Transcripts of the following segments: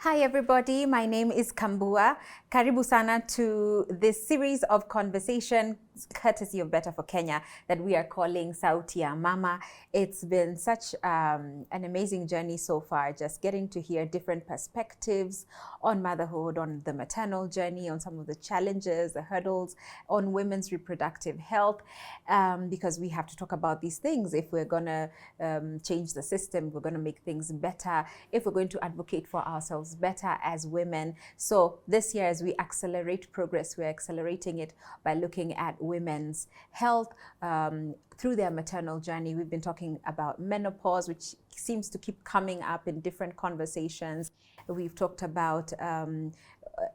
Hi everybody, my name is Kambua. Karibu sana to this series of conversation courtesy of Better for Kenya that we are calling Sauti ya Mama. It's been such an amazing journey so far, just getting to hear different perspectives on motherhood, on the maternal journey, on some of the challenges, the hurdles, on women's reproductive health, because we have to talk about these things if we're going to change the system, we're going to make things better, if we're going to advocate for ourselves better as women. So this year, as we accelerate progress, we're accelerating it by looking at women's health through their maternal journey. We've been talking about menopause, which seems to keep coming up in different conversations. We've talked about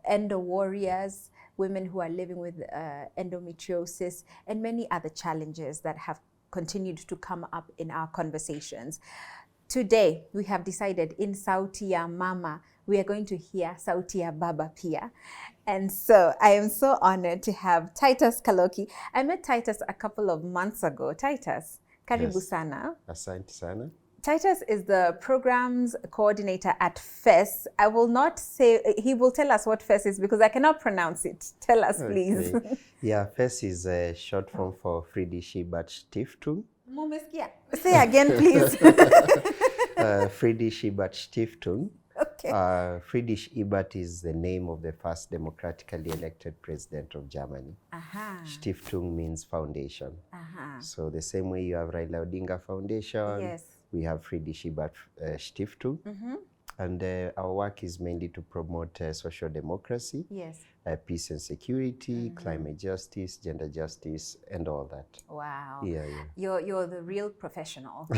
endo warriors, women who are living with endometriosis, and many other challenges that have continued to come up in our conversations. Today, we have decided in Sauti ya Mama, we are going to hear Sauti ya Baba pia. And so I am so honored to have Titus Kaloki. I met Titus a couple of months ago. Titus, karibu sana. Asante sana. Titus is the programs coordinator at FES. I will not say, he will tell us what FES is because I cannot pronounce it. Tell us, please. Yeah, FES is a short form for Friedrich Stiftung. Say again, please. Friedrich Stiftung. Okay. Friedrich Ebert is the name of the first democratically elected president of Germany. Stiftung means foundation. So the same way you have Raila Odinga Foundation, yes, we have Friedrich Ebert Stiftung. And our work is mainly to promote social democracy, yes, peace and security, climate justice, gender justice, and all that. Wow. Yeah. You're the real professional.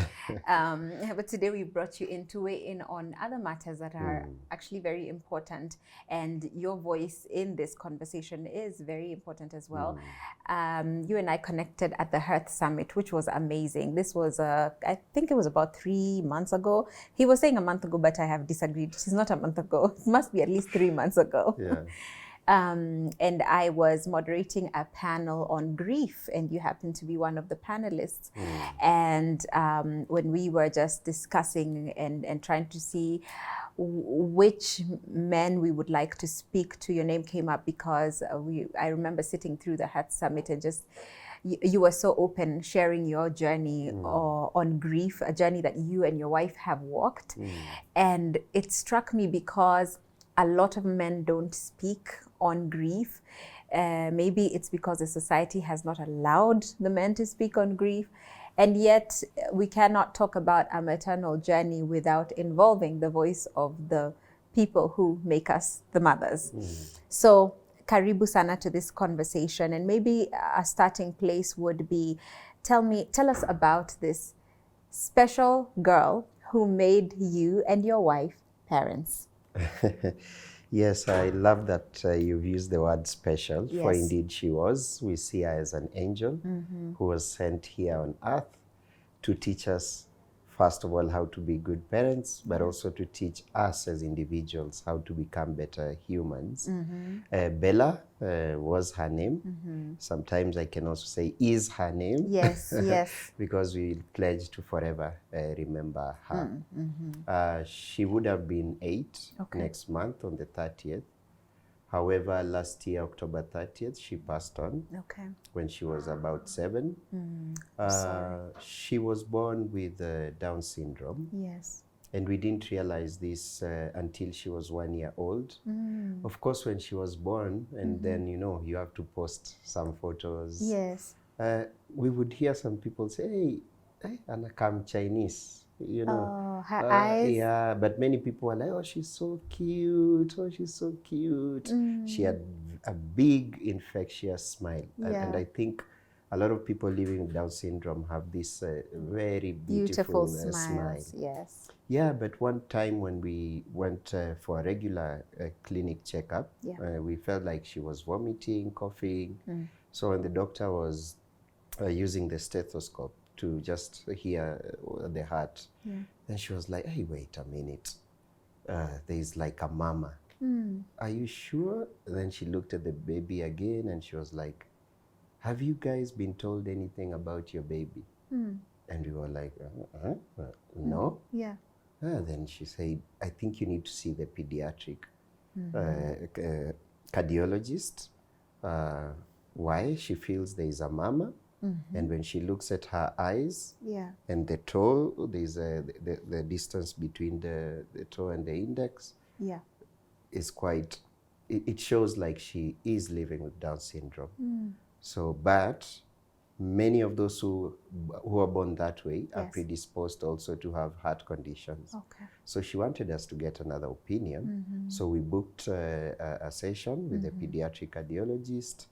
But today we brought you in to weigh in on other matters that are actually very important. And your voice in this conversation is very important as well. You and I connected at the Hearth Summit, which was amazing. This was, I think it was about 3 months ago. He was saying a month ago, but I have disagreed. It's not a month ago. It must be at least 3 months ago. Yeah. And I was moderating a panel on grief, and you happened to be one of the panelists. And when we were just discussing and trying to see which men we would like to speak to, your name came up because I remember sitting through the Hearth Summit and just you were so open, sharing your journey on grief, a journey that you and your wife have walked. And it struck me because a lot of men don't speak on grief. Maybe it's because the society has not allowed the men to speak on grief. And yet we cannot talk about a maternal journey without involving the voice of the people who make us the mothers. So karibu sana to this conversation. And maybe a starting place would be, tell us about this special girl who made you and your wife parents. Yes, I love that you've used the word special, Yes. for indeed she was. We see her as an angel who was sent here on earth to teach us, first of all, how to be good parents, but also to teach us as individuals how to become better humans. Bella was her name. Sometimes I can also say is her name. Yes, yes. Because we pledged to forever remember her. She would have been 8 next month on the 30th. However, last year, October 30th, she passed on when she was about 7. She was born with Down syndrome. Yes. And we didn't realize this until she was 1 year old. Of course, when she was born, and then, you have to post some photos. Yes. We would hear some people say, hey, Anakam Chinese. Oh, her eyes. Yeah, but many people were like, oh, she's so cute. Oh, she's so cute. She had a big infectious smile. And I think a lot of people living with Down syndrome have this very beautiful smile. Yes. Yeah, but one time when we went for a regular clinic checkup, we felt like she was vomiting, coughing. So when the doctor was using the stethoscope to just hear the heart, then she was like, hey, wait a minute. There's like a mama. Are you sure? Then she looked at the baby again and she was like, have you guys been told anything about your baby? And we were like, no. Yeah. Then she said, I think you need to see the pediatric cardiologist. Why? She feels there is a mama, and when she looks at her eyes and the toe, there's the distance between the toe and the index is quite, it shows like she is living with Down syndrome. So, but many of those who are born that way are predisposed also to have heart conditions. So she wanted us to get another opinion. So we booked a session with the pediatric cardiologist.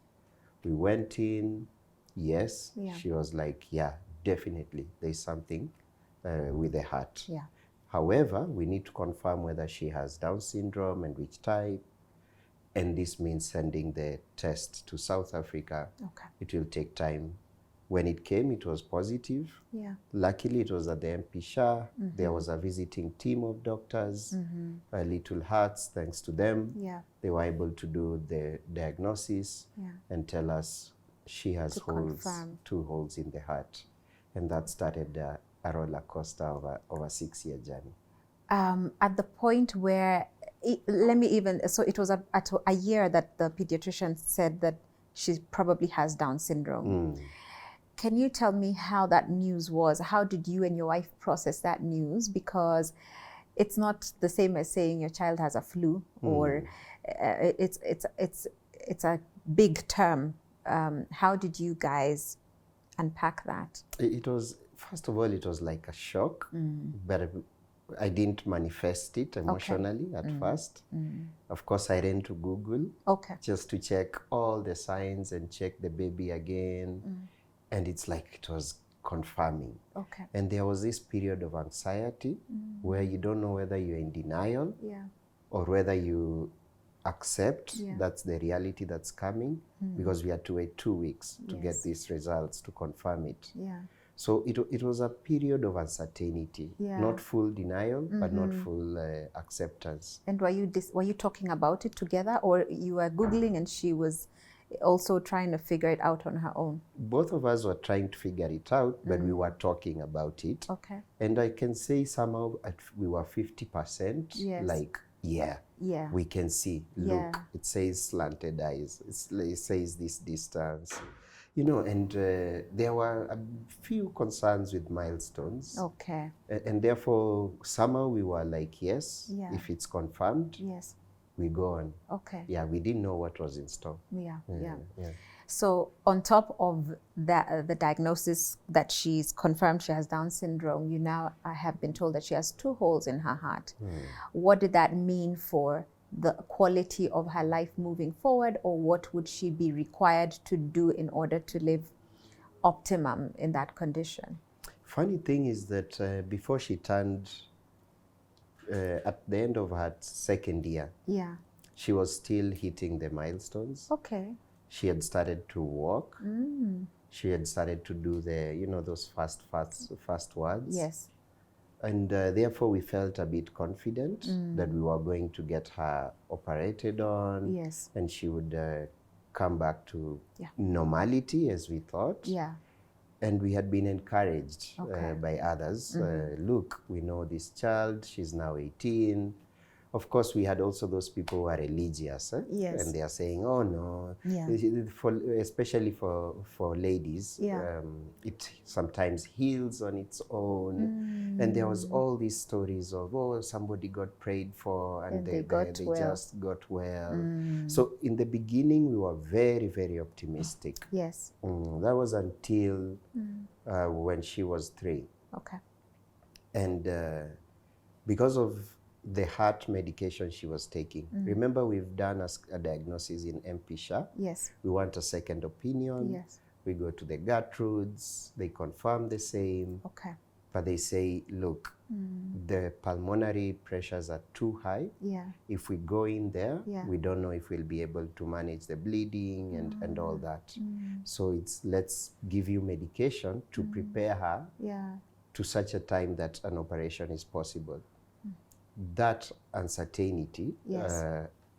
We went in. Yes, she was like, yeah, definitely there's something with the heart. However, we need to confirm whether she has Down syndrome and which type. And this means sending the test to South Africa. It will take time. When it came, it was positive. Luckily, it was at the MP Shah. There was a visiting team of doctors, Little Hearts, thanks to them. They were able to do the diagnosis and tell us she has holes, 2 holes in the heart. And that started a roller coaster of a 6-year journey. At the point where, so it was at a year that the pediatrician said that she probably has Down syndrome. Can you tell me how that news was? How did you and your wife process that news? Because it's not the same as saying your child has a flu, or it's a big term. How did you guys unpack that? It was, first of all, it was like a shock, but I didn't manifest it emotionally at first. Of course, I ran to Google just to check all the signs and check the baby again. And it's like it was confirming. And there was this period of anxiety where you don't know whether you're in denial or whether you accept that's the reality that's coming, because we had to wait 2 weeks to get these results to confirm it. So it was a period of uncertainty, not full denial, but not full acceptance. And were you talking about it together, or you were Googling and she was also trying to figure it out on her own? Both of us were trying to figure it out, but we were talking about it. And I can say somehow we were 50%, like, we can see, look, it says slanted eyes, it says this distance. You know, and there were a few concerns with milestones. And therefore, somehow we were like, yes, if it's confirmed, we go on. We didn't know what was in store. So on top of the diagnosis that she's confirmed she has Down syndrome, you now have been told that she has 2 holes in her heart. What did that mean for the quality of her life moving forward, or what would she be required to do in order to live optimum in that condition? Funny thing is that before she turned, at the end of her 2nd year, she was still hitting the milestones. She had started to walk. She had started to do the, you know, those fast words. And therefore, we felt a bit confident that we were going to get her operated on, and she would come back to normality, as we thought. And we had been encouraged by others. Look, we know this child, she's now 18. Of course, we had also those people who are religious, and they are saying, oh no, especially for ladies, it sometimes heals on its own. And there was all these stories of, oh, somebody got prayed for and they just got well. So in the beginning, we were very, very optimistic. That was until when she was 3. And because of the heart medication she was taking. Remember, we've done a diagnosis in MP Shah. We want a second opinion. We go to the Gertrudes, they confirm the same. But they say, look, the pulmonary pressures are too high. If we go in there, we don't know if we'll be able to manage the bleeding and all that. So let's give you medication to prepare her to such a time that an operation is possible. That uncertainty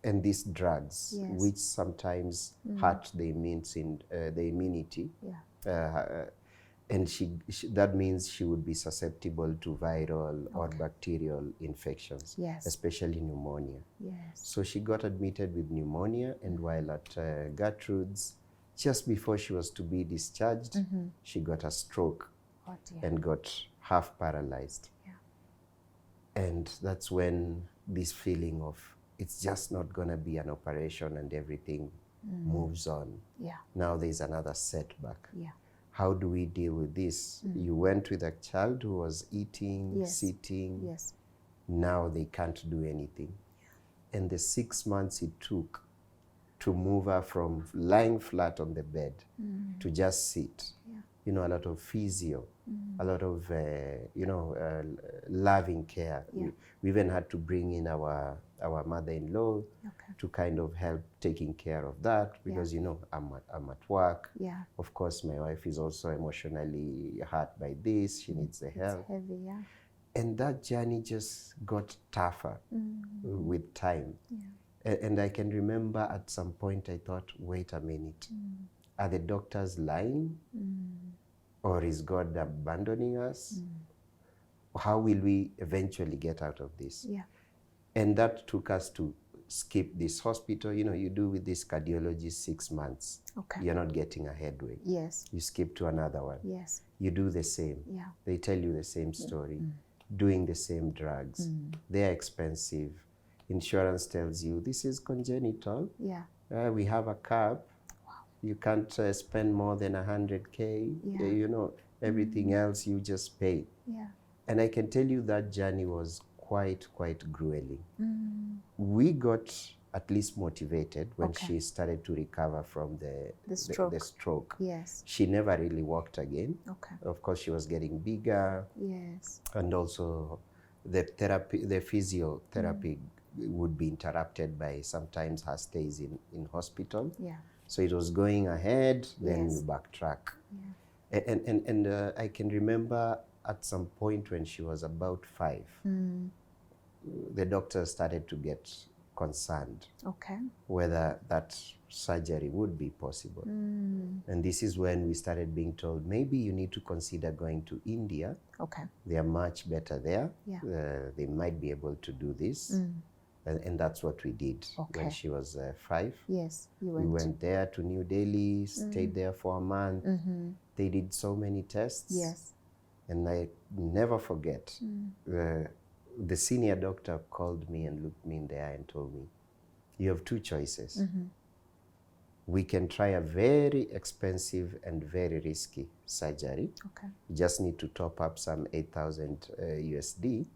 and these drugs, which sometimes hurt the immunity, And that means she would be susceptible to viral or bacterial infections, especially pneumonia. So she got admitted with pneumonia, and while at Gertrude's, just before she was to be discharged, she got a stroke and got half paralyzed. And that's when this feeling of it's just not going to be an operation and everything moves on. Now there's another setback. How do we deal with this? You went with a child who was eating, sitting. Now they can't do anything. And the 6 months it took to move her from lying flat on the bed to just sit. You know, a lot of physio, a lot of, loving care. We even had to bring in our mother-in-law to kind of help taking care of that because, you know, I'm at work. Of course, my wife is also emotionally hurt by this. She needs the help. It's heavy, And that journey just got tougher with time. And I can remember at some point I thought, wait a minute, are the doctors lying? Or is God abandoning us? How will we eventually get out of this? And that took us to skip this hospital. You know, you do with this cardiologist 6 months. You're not getting a headway. You skip to another one. You do the same. They tell you the same story, doing the same drugs. They're expensive. Insurance tells you this is congenital. We have a cap. You can't spend more than 100K. You know, everything else you just pay. And I can tell you that journey was quite grueling. We got at least motivated when she started to recover from the stroke. She never really walked again. Of course, she was getting bigger. And also the physiotherapy would be interrupted by sometimes her stays in hospital. So it was going ahead, then you backtrack. And I can remember at some point when she was about 5, the doctors started to get concerned whether that surgery would be possible. And this is when we started being told, maybe you need to consider going to India. They are much better there. They might be able to do this. And that's what we did when she was 5. We went there to New Delhi, stayed there for a month. They did so many tests. And I never forget, the senior doctor called me and looked me in the eye and told me, you have 2 choices. We can try a very expensive and very risky surgery. You just need to top up some 8,000 USD.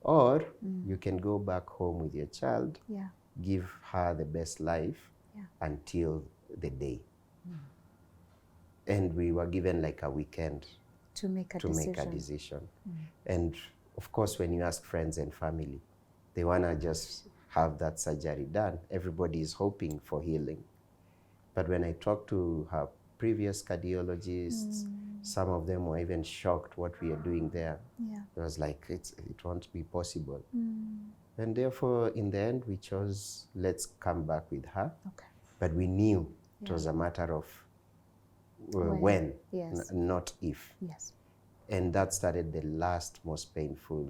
Or you can go back home with your child, give her the best life until the day. And we were given like a weekend to make a decision. And of course, when you ask friends and family, they want to just have that surgery done. Everybody is hoping for healing. But when I talked to her previous cardiologists, some of them were even shocked what we are doing there. It was like, it won't be possible. And therefore, in the end, we chose, let's come back with her. But we knew it was a matter of when, not if. And that started the last most painful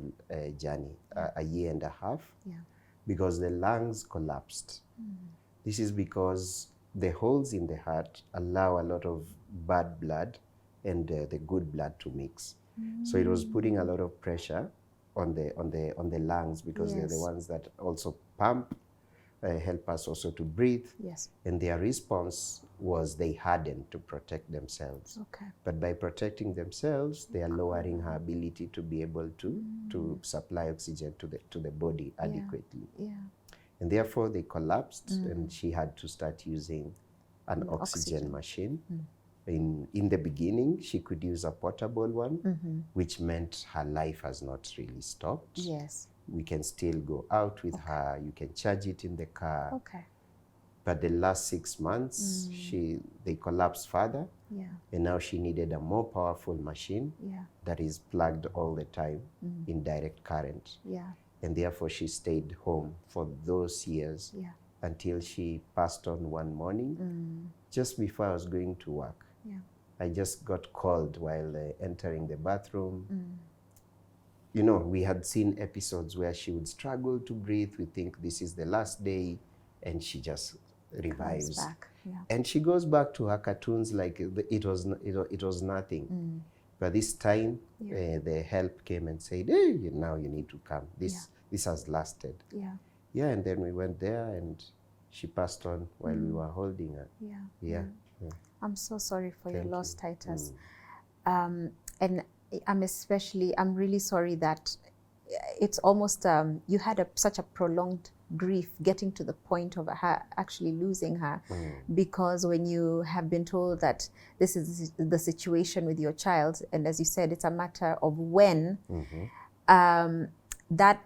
journey, a year and a half, because the lungs collapsed. This is because the holes in the heart allow a lot of bad blood and the good blood to mix. So it was putting a lot of pressure on the lungs because they're the ones that also pump, help us also to breathe. And their response was they hardened to protect themselves. But by protecting themselves, they are lowering her ability to be able to supply oxygen to the body adequately. And therefore they collapsed and she had to start using an oxygen machine. In the beginning, she could use a portable one, which meant her life has not really stopped. We can still go out with her. You can charge it in the car. But the last 6 months, they collapsed further. And now she needed a more powerful machine that is plugged all the time in direct current. And therefore, she stayed home for those years until she passed on one morning, just before I was going to work. I just got called while entering the bathroom. You know, we had seen episodes where she would struggle to breathe. We think this is the last day, and she just revives. Comes back. Yeah. And she goes back to her cartoons like it was nothing. But this time, the help came and said, hey, now you need to come. This has lasted. Yeah. Yeah, and then we went there, and she passed on while we were holding her. Yeah. I'm so sorry for your loss, Titus. Mm. And I'm really sorry that it's almost, you had such a prolonged grief getting to the point of her actually losing her, because when you have been told that this is the situation with your child, and as you said, it's a matter of when, that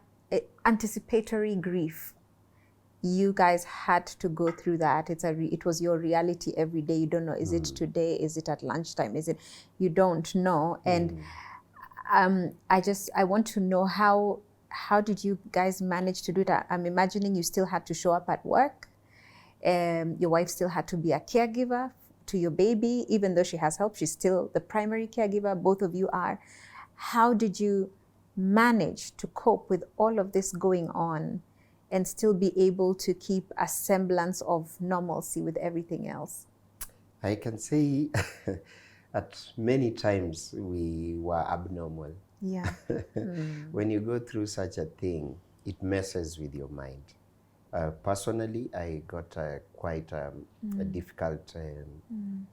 anticipatory grief, you guys had to go through that. It was your reality every day. You don't know, is it today? Is it at lunchtime? Is it, you don't know. And I want to know how did you guys manage to do that? I'm imagining you still had to show up at work. Your wife still had to be a caregiver to your baby, even though she has help, she's still the primary caregiver, both of you are. How did you manage to cope with all of this going on and still be able to keep a semblance of normalcy with everything else? I can say at many times we were abnormal. Yeah. When you go through such a thing, it messes with your mind. Personally, I got quite a difficult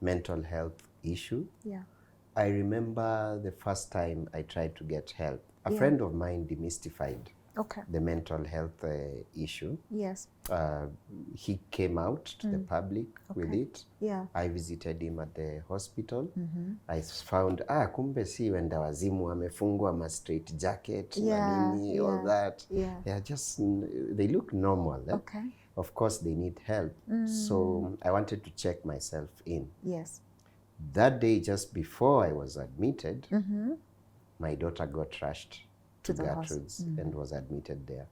mental health issue. Yeah. I remember the first time I tried to get help. A friend of mine demystified the mental health issue. Yes. He came out to the public with it. Yeah. I visited him at the hospital. I found, kumbe si wenda wazimu amefungwa ma straight jacket, manini, all that. They are just, they look normal. Okay. Of course, they need help. So I wanted to check myself in. Yes. That day, just before I was admitted, my daughter got rushed to Gertrude's and was admitted there.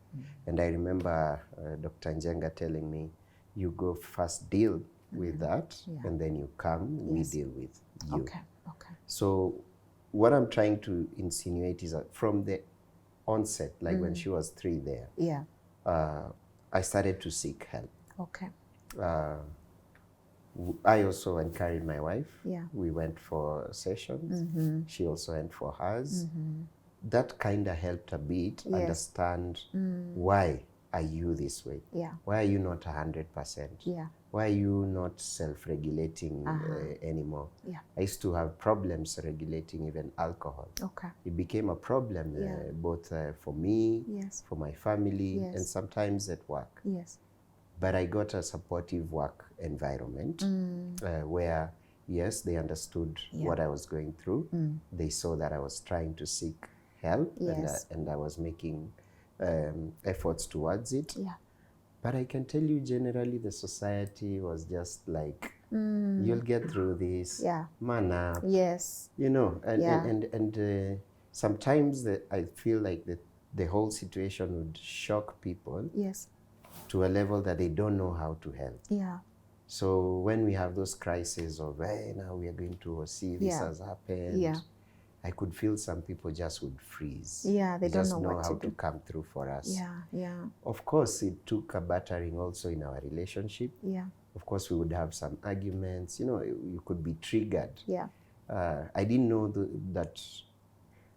And I remember Dr. Njenga telling me, you go first deal with that, and then you come, we deal with you. Okay. So what I'm trying to insinuate is that from the onset, like when she was 3 there, I started to seek help. Okay. I also went carried my wife. Yeah. We went for sessions. She also went for hers. That kind of helped a bit understand why are you this way? Yeah. Why are you not 100%? Yeah. Why are you not self-regulating anymore? Yeah. I used to have problems regulating even alcohol. Okay. It became a problem both for me, for my family, and sometimes at work. Yes. But I got a supportive work environment where, yes, they understood what I was going through. They saw that I was trying to seek help and I was making efforts towards it. Yeah. But I can tell you generally the society was just like, you'll get through this, man up. Yes. You know, and sometimes I feel like the whole situation would shock people. Yes. To a level that they don't know how to help. Yeah. So when we have those crises of, hey, now we are going to see this has happened, I could feel some people just would freeze. Yeah, they don't know how to come through for us. Yeah. Of course, it took a battering also in our relationship. Yeah. Of course, we would have some arguments. You know, you could be triggered. Yeah. I didn't know that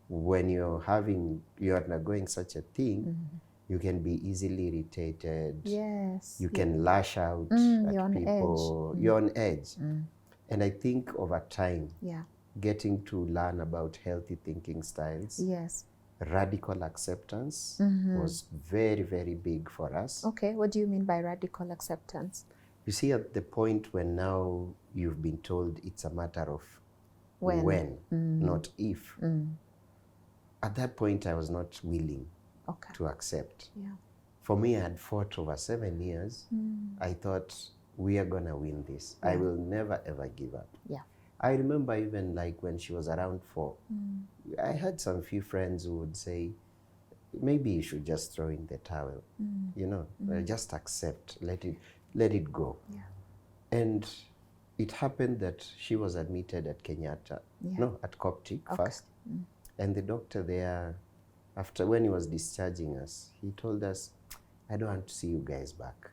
when you're undergoing such a thing, you can be easily irritated. Yes. You can lash out at people. You're on edge. And I think over time, getting to learn about healthy thinking styles, radical acceptance was very, very big for us. Okay, what do you mean by radical acceptance? You see, at the point when now you've been told it's a matter of when not if. At that point, I was not willing to accept. Yeah. For me, I had fought over 7 years. I thought, we are gonna win this. I will never ever give up. Yeah. I remember even like when she was around 4, I had some few friends who would say, maybe you should just throw in the towel, you know, just accept, let it go. Yeah. And it happened that she was admitted at Kenyatta, no, at Coptic first. And the doctor there, after when he was discharging us, he told us, I don't want to see you guys back.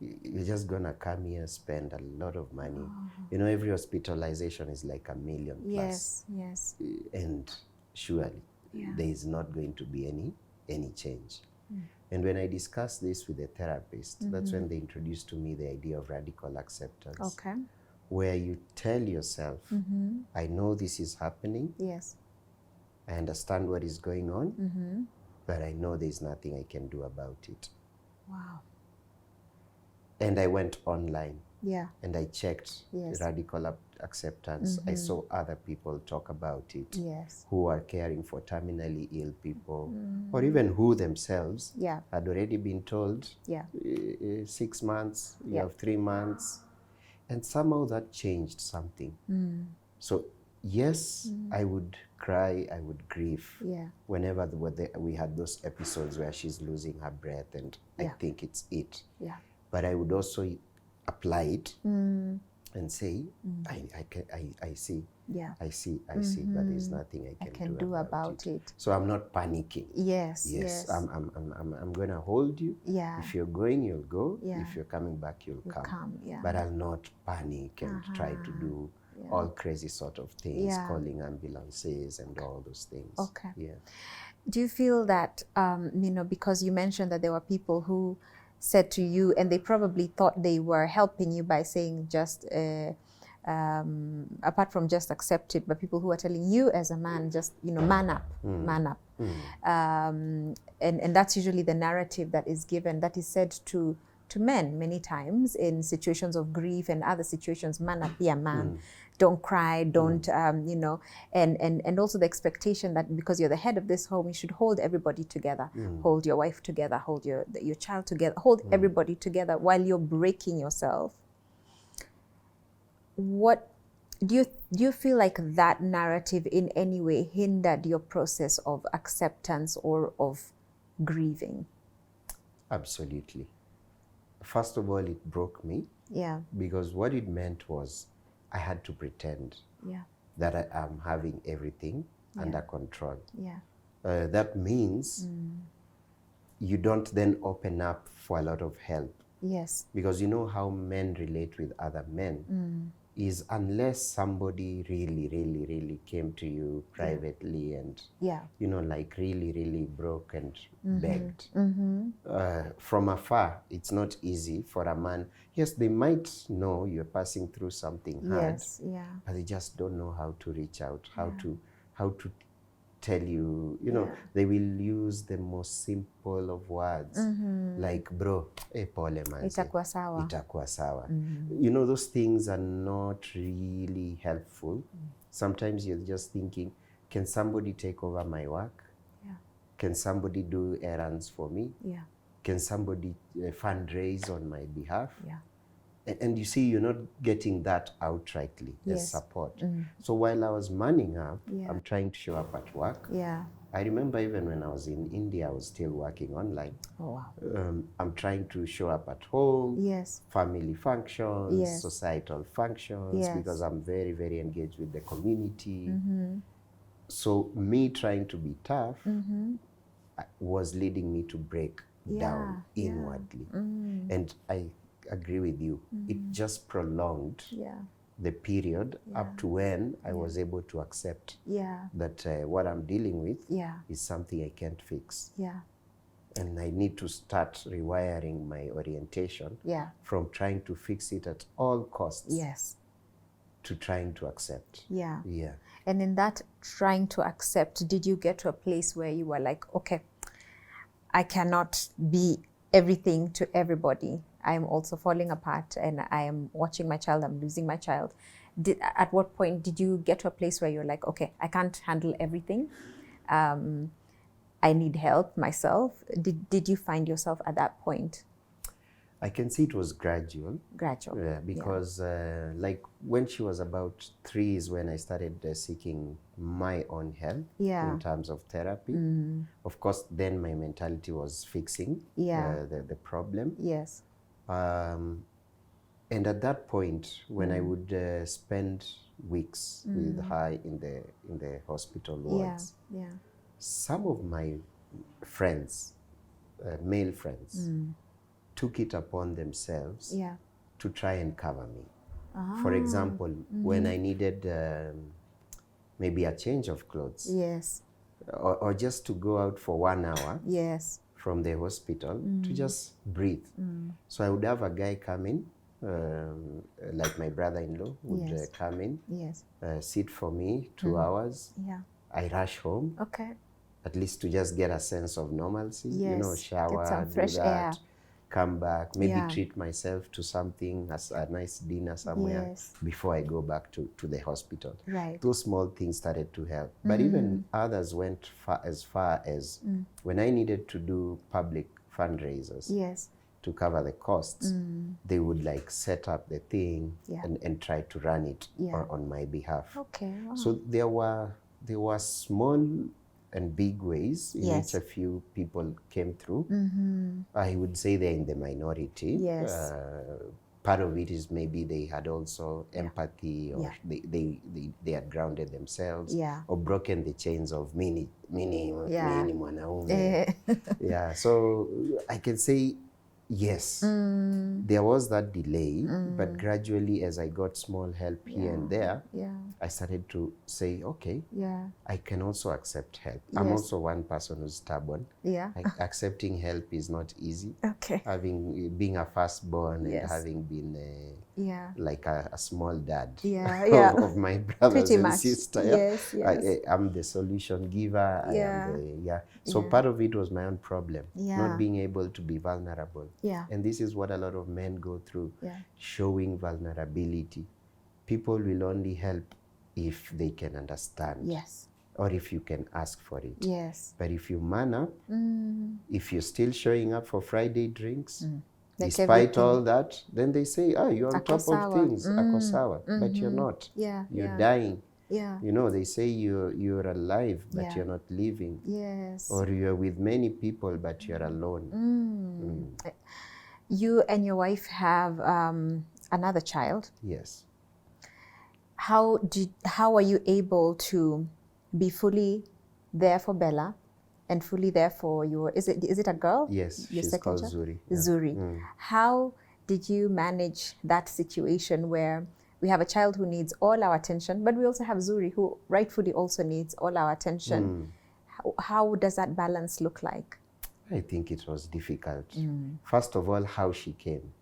You're just gonna come here, spend a lot of money. You know, every hospitalization is like $1 million plus. Yes. And surely there is not going to be any change. And when I discussed this with the therapist, that's when they introduced to me the idea of radical acceptance. Okay. Where you tell yourself, I know this is happening. Yes. I understand what is going on, but I know there's nothing I can do about it. Wow. And I went online. Yeah. And I checked radical acceptance. I saw other people talk about it. Yes. Who are caring for terminally ill people, or even who themselves had already been told, 6 months, you have 3 months. And somehow that changed something. So yes, I would cry, I would grieve whenever we had those episodes where she's losing her breath and I think it's it. But I would also apply it and say, I see, I see, but there's nothing I can do about it. So I'm not panicking. Yes. I'm going to hold you. If you're going, you'll go. If you're coming back, you'll come. But I'll not panic and try to do all crazy sort of things, calling ambulances and all those things. Okay. Do you feel that, because you mentioned that there were people who said to you, and they probably thought they were helping you by saying just, apart from just accept it, but people who are telling you as a man, just, man up, man up. And that's usually the narrative that is given, that is said to men many times in situations of grief and other situations, man up, be a man. Don't cry, don't, and also the expectation that because you're the head of this home, you should hold everybody together, hold your wife together, hold your child together, hold everybody together while you're breaking yourself. What do you feel like that narrative in any way hindered your process of acceptance or of grieving? Absolutely. First of all, it broke me. Because what it meant was I had to pretend that I am having everything under control. That means you don't then open up for a lot of help. Because you know how men relate with other men is unless somebody really came to you privately and like really broke and begged. From afar, it's not easy for a man. Yes, they might know you're passing through something hard, but they just don't know how to reach out, how to tell you, they will use the most simple of words, like, bro, pole manze, itakuwa sawa. Those things are not really helpful. Sometimes you're just thinking, can somebody take over my work? Can somebody do errands for me? Can somebody fundraise on my behalf? And you see, you're not getting that outrightly as support. So while I was manning up, I'm trying to show up at work. I remember even when I was in India, I was still working online. I'm trying to show up at home, family functions, societal functions, because I'm very engaged with the community. So me trying to be tough was leading me to break down inwardly. And I agree with you. It just prolonged the period up to when I was able to accept that what I'm dealing with is something I can't fix. And I need to start rewiring my orientation from trying to fix it at all costs to trying to accept. And in that trying to accept, did you get to a place where you were like, okay, I cannot be everything to everybody. I am also falling apart and I am watching my child, I'm losing my child. At what point did you get to a place where you're like, okay, I can't handle everything. I need help myself. Did you find yourself at that point? I can see it was gradual. Because like when she was about 3 is when I started seeking my own help in terms of therapy. Of course, then my mentality was fixing the problem. And at that point, when I would spend weeks with her in the hospital wards, some of my friends, male friends, took it upon themselves to try and cover me. For example, when I needed maybe a change of clothes, or just to go out for 1 hour from the hospital to just breathe. So I would have a guy come in, like my brother-in-law would come in, sit for me 2 hours. I rush home, at least to just get a sense of normalcy, you know, shower, get some do fresh that, air. come back, maybe treat myself to something, as a nice dinner somewhere before I go back to the hospital. Those small things started to help. But even others went as far as when I needed to do public fundraisers to cover the costs, they would like set up the thing and try to run it on my behalf. So there were small and big ways in which a few people came through. I would say they're in the minority. Part of it is maybe they had also empathy, or they had grounded themselves, or broken the chains of mini mwanaume. So I can say yes, there was that delay, but gradually as I got small help here and there, I started to say, okay, I can also accept help. I'm also one person who's stubborn. Accepting help is not easy. Being a firstborn and having been like a small dad of my brothers and sisters. I'm the solution giver. I am so part of it was my own problem, not being able to be vulnerable. And this is what a lot of men go through, showing vulnerability. People will only help if they can understand, or if you can ask for it. But if you man up, if you're still showing up for Friday drinks, despite all that, then they say, you're on top of things, akosawa, but you're not. You're dying. You know, they say you're alive, but you're not living. Or you're with many people, but you're alone. You and your wife have another child. How are you able to be fully there for Bella and fully there for your, is it a girl? Yes, your she's called Zuri. Zuri. How did you manage that situation where we have a child who needs all our attention, but we also have Zuri who rightfully also needs all our attention? How does that balance look like? I think it was difficult. First of all, how she came.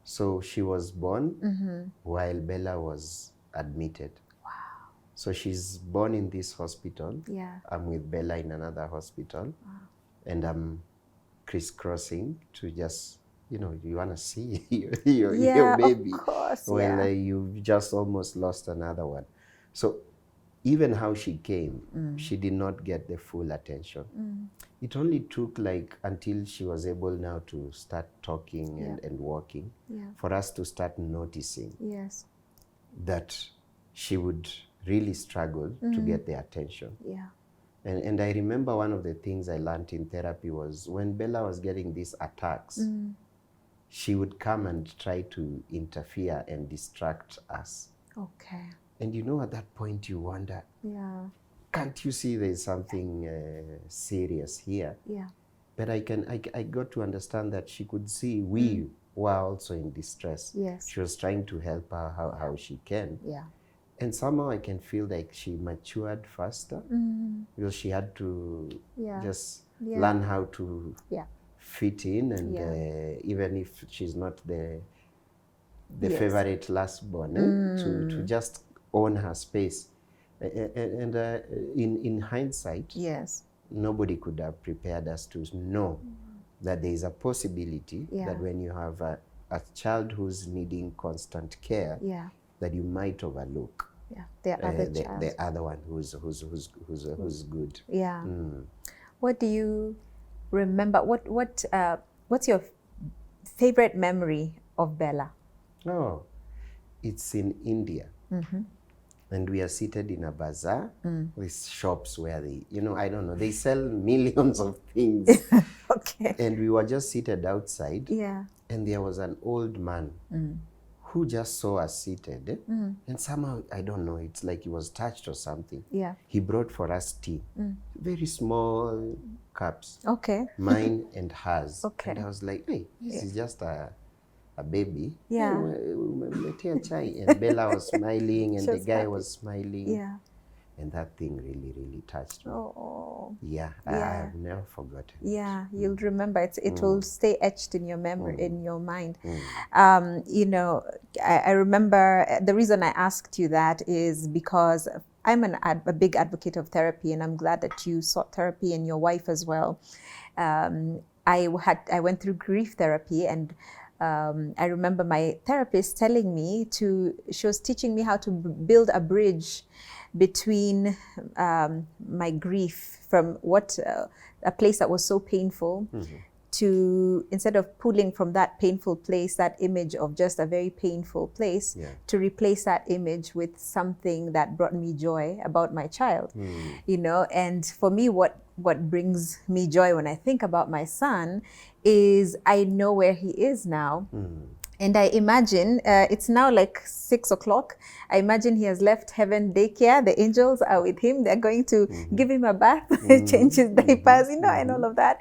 So she was born while Bella was admitted. So she's born in this hospital. I'm with Bella in another hospital. And I'm crisscrossing to just, you know, you want to see your baby. Of course, you've just almost lost another one. So even how she came, she did not get the full attention. It only took like until she was able now to start talking and walking for us to start noticing that she would really struggle to get the attention. And I remember one of the things I learned in therapy was when Bella was getting these attacks, she would come and try to interfere and distract us. And you know, at that point you wonder, can't you see there's something serious here? But I got to understand that she could see we were also in distress. She was trying to help her how she can. And somehow I can feel like she matured faster because she had to just learn how to fit in, and even if she's not the favorite last born, to just own her space. And in hindsight, nobody could have prepared us to know that there is a possibility that when you have a child who's needing constant care, that you might overlook the other one who's good. What do you remember? What's your favorite memory of Bella? Oh, it's in India. And we are seated in a bazaar with shops where they, I don't know, they sell millions of things. Okay. And we were just seated outside. Yeah. And there was an old man who just saw us seated. And somehow, I don't know, it's like he was touched or something. Yeah. He brought for us tea. Very small cups. Okay. Mine and hers. Okay. And I was like, hey, this is just a baby. Yeah. And Bella was smiling and the guy was smiling. Yeah. And that thing really, really touched me. Oh. Yeah, I've never forgotten. Yeah, you'll remember it. It will stay etched in your memory, in your mind. I remember the reason I asked you that is because I'm a big advocate of therapy, and I'm glad that you sought therapy and your wife as well. I went through grief therapy, and I remember my therapist telling me she was teaching me how to build a bridge between my grief from a place that was so painful to, instead of pulling from that painful place, that image of just a very painful place, to replace that image with something that brought me joy about my child, and for me, what brings me joy when I think about my son is I know where he is now. And I imagine, it's now like 6 o'clock. I imagine he has left heaven daycare. The angels are with him. They're going to give him a bath, change his diapers, and all of that.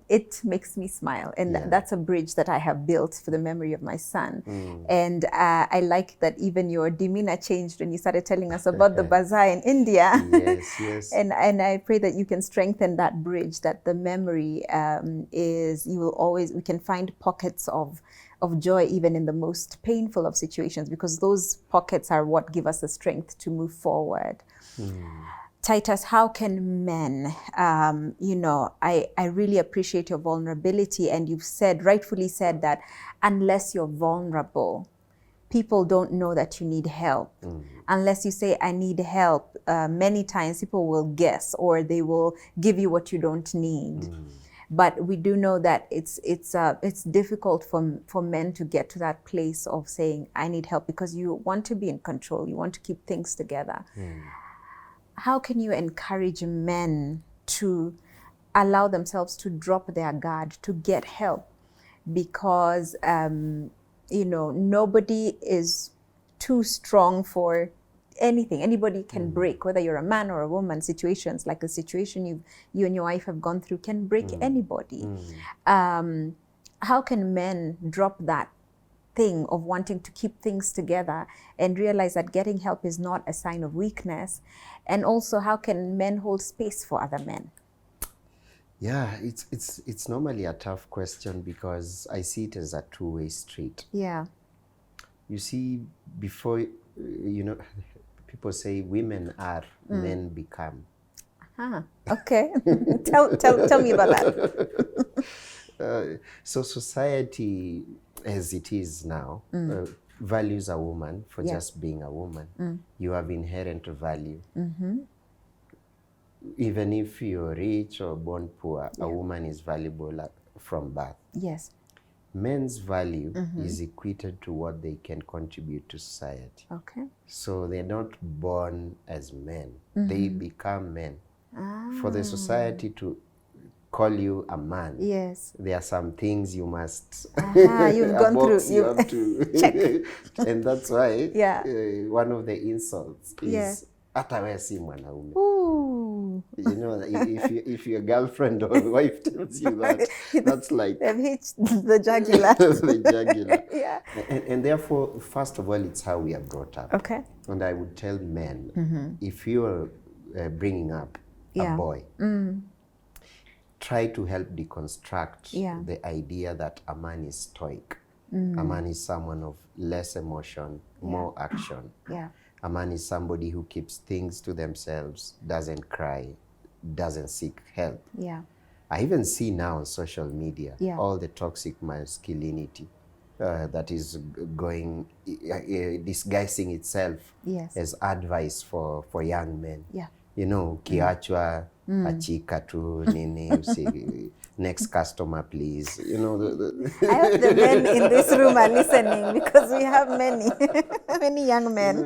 It makes me smile. And that's a bridge that I have built for the memory of my son. And I like that even your demeanor changed when you started telling us about the bazaar in India. Yes. And I pray that you can strengthen that bridge, that the memory we can find pockets of joy even in the most painful of situations, because those pockets are what give us the strength to move forward. Titus, how can men, I really appreciate your vulnerability, and you've rightfully said that unless you're vulnerable, people don't know that you need help. Unless you say, I need help, many times people will guess, or they will give you what you don't need. But we do know that it's difficult for men to get to that place of saying, I need help, because you want to be in control. You want to keep things together. How can you encourage men to allow themselves to drop their guard, to get help? Because, nobody is too strong for anything. Anybody can break, whether you're a man or a woman. Situations like the situation you and your wife have gone through can break anybody. How can men drop that thing of wanting to keep things together and realize that getting help is not a sign of weakness? And also, how can men hold space for other men? Yeah, it's normally a tough question, because I see it as a two-way street. Yeah. You see, before, people say women are, men become. Okay. tell me about that. So society, as it is now, values a woman for just being a woman. You have inherent value. Even if you're rich or born poor, a woman is valuable from birth. Yes. Men's value is equated to what they can contribute to society. Okay. So they're not born as men. They become men. For the society to call you a man, yes, there are some things you must you've gone through. You have to check. And that's why one of the insults is hata wewe si mwanaume. If your girlfriend or wife tells you that, that's like they've hit the jugular. The jugular. And therefore, first of all, it's how we are brought up. Okay. And I would tell men, if you're bringing up a boy, try to help deconstruct the idea that a man is stoic. A man is someone of less emotion, more action. A man is somebody who keeps things to themselves, doesn't cry, doesn't seek help. I even see now on social media all the toxic masculinity that is going, disguising itself as advice for young men. you know, ukiachwa achika tu nini, next customer please, you know. I hope the men in this room are listening, because we have many many young men.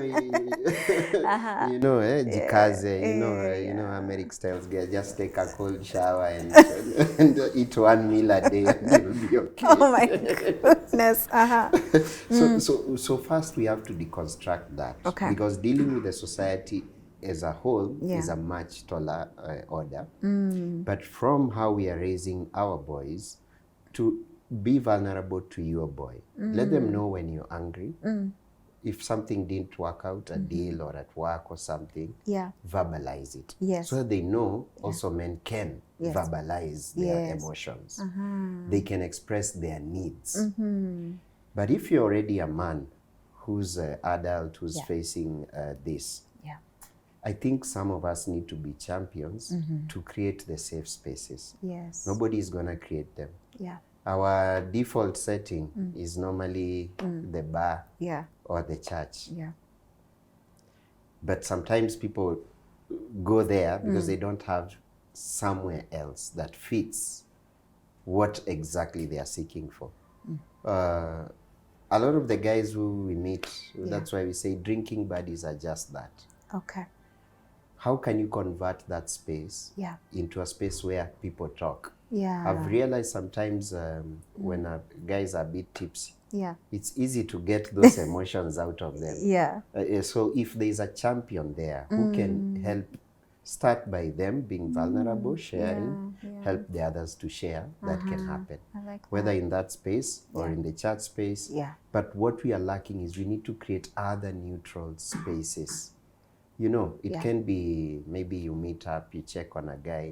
You know, jikaze, you know, American styles, just take a cold shower and eat one meal a day and you'll be okay. Oh my goodness. So first we have to deconstruct that, because dealing with the society as a whole is a much taller order. But from how we are raising our boys, to be vulnerable to your boy. Let them know when you're angry. If something didn't work out, a deal or at work or something, verbalize it. So that they know also men can verbalize their emotions. They can express their needs. But if you're already a man who's an adult, who's facing this, I think some of us need to be champions to create the safe spaces. Nobody is going to create them. Our default setting is normally the bar or the church. But sometimes people go there because they don't have somewhere else that fits what exactly they are seeking for. A lot of the guys who we meet, that's why we say drinking buddies are just that. How can you convert that space into a space where people talk? I've realized sometimes when guys are a bit tipsy, it's easy to get those emotions out of them. So if there's a champion there who can help, start by them being vulnerable, sharing, help the others to share, that can happen. Whether in that space or in the chat space. But what we are lacking is we need to create other neutral spaces. You know, it can be maybe you meet up, you check on a guy,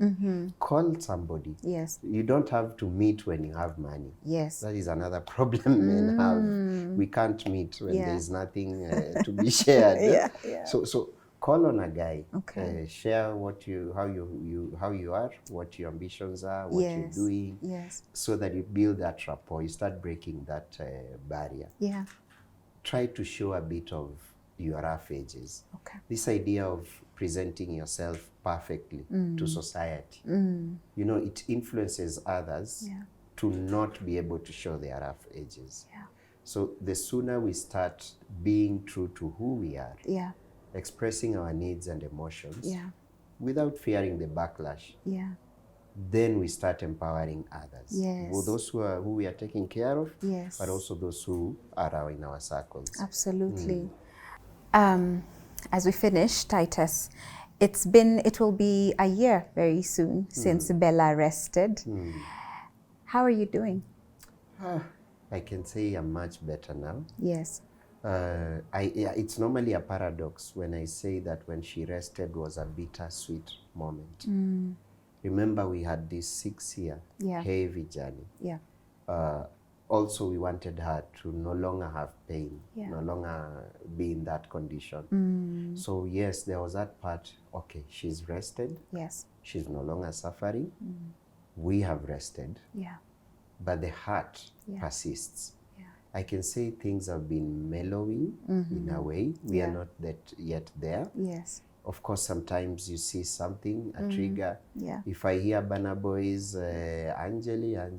call somebody. You don't have to meet when you have money. That is another problem men have. We can't meet when there's nothing to be shared. So call on a guy. Share what how you are, what your ambitions are, what you're doing, so that you build that rapport. You start breaking that barrier. Try to show a bit of your rough edges. This idea of presenting yourself perfectly to society, you know, it influences others to not be able to show their rough edges. So the sooner we start being true to who we are, expressing our needs and emotions without fearing the backlash, then we start empowering others. Those who we are taking care of, but also those who are in our circles. Absolutely. As we finish, Titus, it will be a year very soon since Bella rested. How are you doing? I can say I'm much better now. It's normally a paradox when I say that when she rested was a bittersweet moment. Remember, we had this 6-year heavy journey. Also, we wanted her to no longer have pain, no longer be in that condition. So yes, there was that part. Okay, she's rested. She's no longer suffering. We have rested. But the heart persists. I can say things have been mellowing in a way. We are not yet there. Of course, sometimes you see something, a trigger. If I hear Burna Boy's Angelina,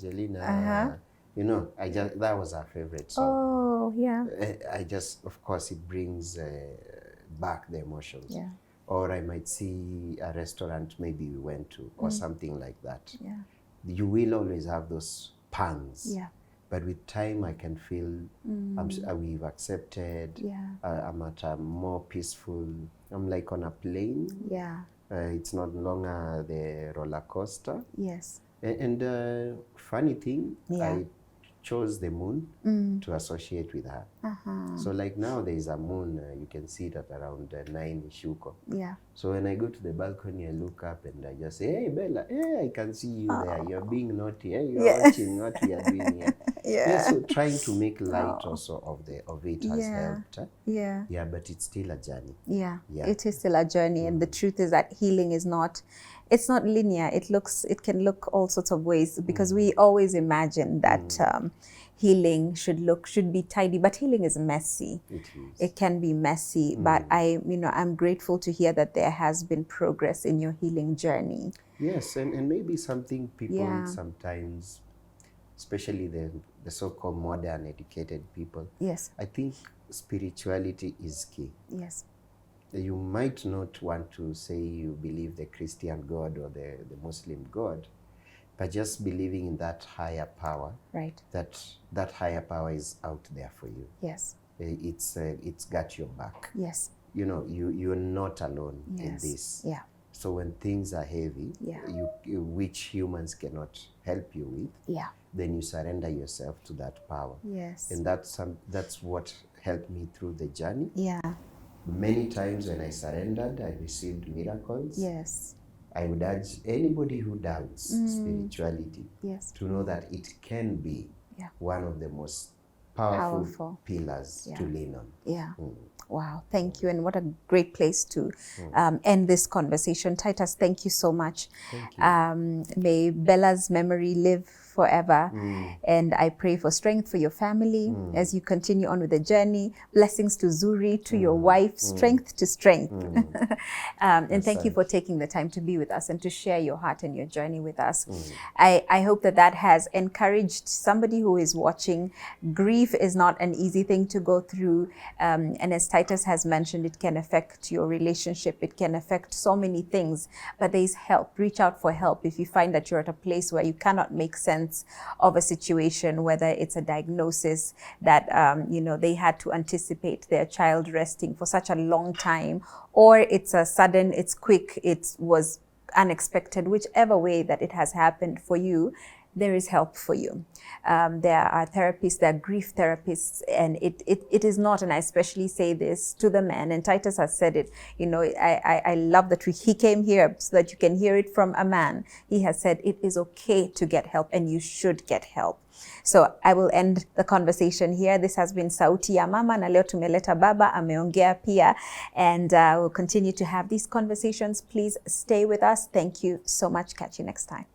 you know, that was our favorite song. I just, of course, it brings back the emotions. Or I might see a restaurant maybe we went to, or something like that. You will always have those pangs. But with time, I can feel we've accepted. I'm at a more peaceful. I'm like on a plane. It's not longer the roller coaster. And funny thing, I chose the moon to associate with her. So like now there is a moon, you can see it at around 9 Ishuko. So when I go to the balcony, I look up and I just say, hey Bella, hey, I can see you there. You're being naughty. Hey, you're watching what we are doing here. So trying to make light also of it has helped. But it's still a journey. It is still a journey. And the truth is that healing is not it's not linear. It can look all sorts of ways, because we always imagine that healing should be tidy, but healing is messy. It is. It can be messy, but I'm grateful to hear that there has been progress in your healing journey. Yes, and maybe something people sometimes, especially the so-called modern educated people, Yes. I think spirituality is key. Yes. You might not want to say you believe the Christian God or the Muslim God, but just believing in that higher power. Right. That higher power is out there for you. Yes. It's got your back. Yes. You know, you're not alone in Yes. this. Yeah. So when things are heavy, Yeah. which humans cannot help you with, Yeah. then you surrender yourself to that power. Yes. And that's what helped me through the journey. Yeah. Many times when I surrendered, I received miracles. Yes. I would urge anybody who doubts spirituality Yes. to know that it can be one of the most powerful pillars to lean on. Yeah. Wow, thank you. And what a great place to end this conversation. Titus, thank you so much. Thank you. May Bella's memory live forever. And I pray for strength for your family as you continue on with the journey. Blessings to Zuri, to your wife, strength to strength. And thank you for taking the time to be with us and to share your heart and your journey with us. I hope that has encouraged somebody who is watching. Grief is not an easy thing to go through. And as Titus has mentioned, it can affect your relationship. It can affect so many things, but there's help. Reach out for help if you find that you're at a place where you cannot make sense of a situation, whether it's a diagnosis that, they had to anticipate their child resting for such a long time, or it's a sudden, it's quick, it was unexpected. Whichever way that it has happened for you, there is help for you. There are therapists, there are grief therapists, and it is not, and I especially say this to the men, and Titus has said it, I love that he came here so that you can hear it from a man. He has said it is okay to get help, and you should get help. So I will end the conversation here. This has been Sauti ya Mama, na leo tumeleta baba, ameongea pia, and we'll continue to have these conversations. Please stay with us. Thank you so much. Catch you next time.